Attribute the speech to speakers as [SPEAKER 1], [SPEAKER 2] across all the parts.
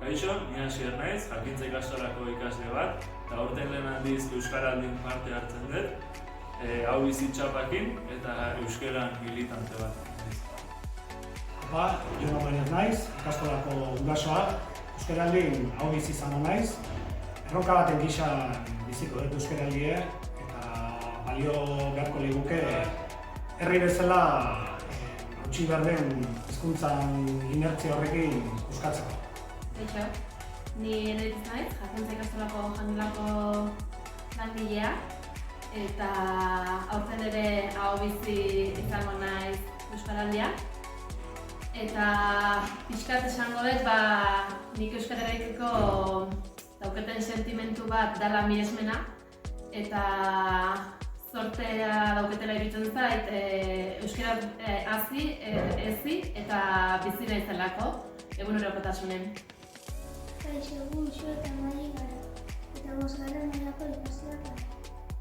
[SPEAKER 1] Kaixo, ni Asier naiz, Jakintza ikastolako ikasle bat, eta aurten lehen aldiz Euskaraldin parte hartzen dut, hau bizitxapakin eta euskeran militante bat.
[SPEAKER 2] Jon Maria naiz, ikastolako gurasoa, Euskaraldin hau bizi izango naiz, erronka baten gisa biziko dut Euskaraldie eta balio beharko liguke herri bezala hautsi behar den hizkuntzan inertzia horrekin euskatzeko.
[SPEAKER 3] Kaixo, ni Eneritz naiz, Jakintza ikastolako jangilako langilea eta aurten ere hau bizi izango naiz Euskaraldian. Eta pixkat esango dut, nik euskararekiko dauketen sentimentu bat dela miresmena eta zortea dauketela iruditzen zait euskara hazi, ezi eta bizi naizelako egunerokotasunen.
[SPEAKER 4] Kaixo, Gutxu eta Mari gara, eta bosgarren mailako ikasleak gara.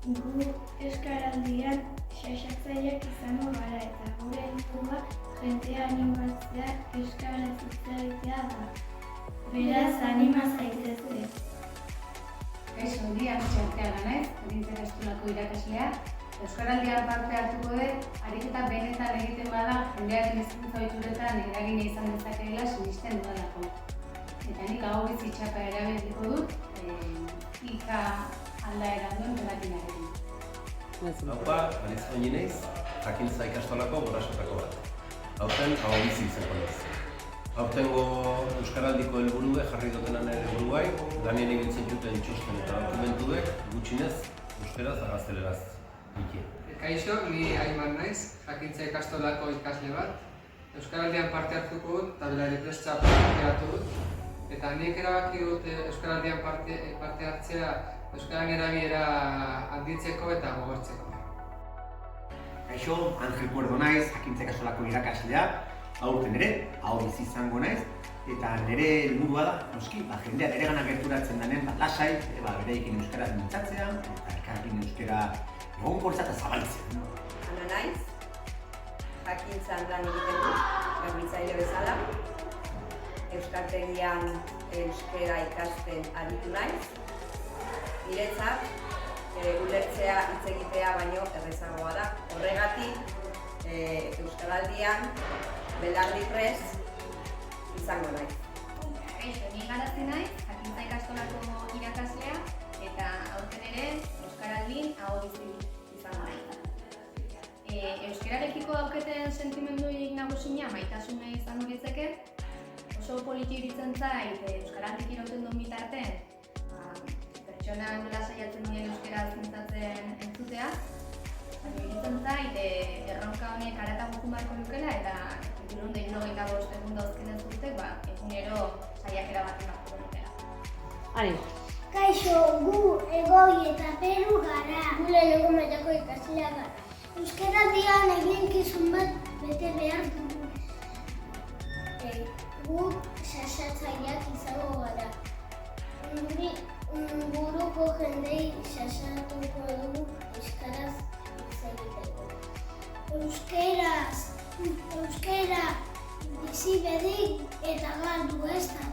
[SPEAKER 4] Gu Euskaraldian xaxatzaileak izango gara eta gure helburua jentea animatzea euskaraz hitz egitea da. Beraz, anima zaitezte.
[SPEAKER 5] Kaixo, ni Asier naiz, Jakintza ikastolako irakaslea. Euskaraldian parte hartuko dut, ariketa benetan egiten bada jendearen hizkuntza ohituretan eragina izan dezakeela sinisten dudalako. Eta nik hau bizitxapa erabiliko dut, ika aldaera duen pelatinarekin.
[SPEAKER 6] Haupa, Arizko naiz, Jakintza ikastolako gurasoetako bat. Aurten hau bizi izango naiz. Aurtengo Euskaraldiko helburue jarri dutenan ere helburuai, lanien ibiltzen duten txosten eta dokumentuek gutxinez euskaraz eta gazteleraz dikie.
[SPEAKER 7] Kaixo, ni Aiman naiz, Jakintza ikastolako ikasle bat. Euskaraldian parte hartuko dut eta belari prestza parte hartu dut. Eta nik erabaki dut Euskaraldian parte hartzea Euskararen erabilera handitzeko eta gogortzeko.
[SPEAKER 8] Kaixo, Angel Cuerdo naiz, Jakintza ikastolako irakaslea. Aurten ere, hau bizi izango naiz, eta nire helburua da, noski, jendea beregana gerturatzen denean, lasai, bereekin euskaraz mintzatzea, eta elkarrekin euskara egonkortza eta zabaltzea.
[SPEAKER 9] Ana naiz, Jakintzan lan egiten dut, garbitzaile bezala. Euskaltegian euskara ikasten aritu naiz. Niretzat, ulertzea hitz egitea baino errazagoa da. Horregatik, Euskaraldian belarri prest izango naiz.
[SPEAKER 5] Kaixo, ni Garazi naiz, Jakintza ikastolako irakaslea eta aurten ere Euskaraldin hau bizi izango naiz. Euskararekiko dauketen sentimendurik nagusina maitasuna izango litzake. Oso poliki iruditzen zait euskaratik irauten duen bitartean, pertsona nola saiatzen duen euskaraz mintzatzen entzutea. Baina iruditzen zait erronka honek haratago joan beharko lukela eta 95 egun dauzkenez urtek, egunero saiakera bat emango dutela.
[SPEAKER 4] Kaixo, gu Egoi eta Peru gara. Gu lehenengo mailako ikaslea gara. Euskaraldian eginkizun bat bete behar dugu. Gu xaxatzaileak izango gara. Buruko jendei xaxatuko dugu euskaraz hitz egiteko. Euskara bizi bedi eta galdu ez da.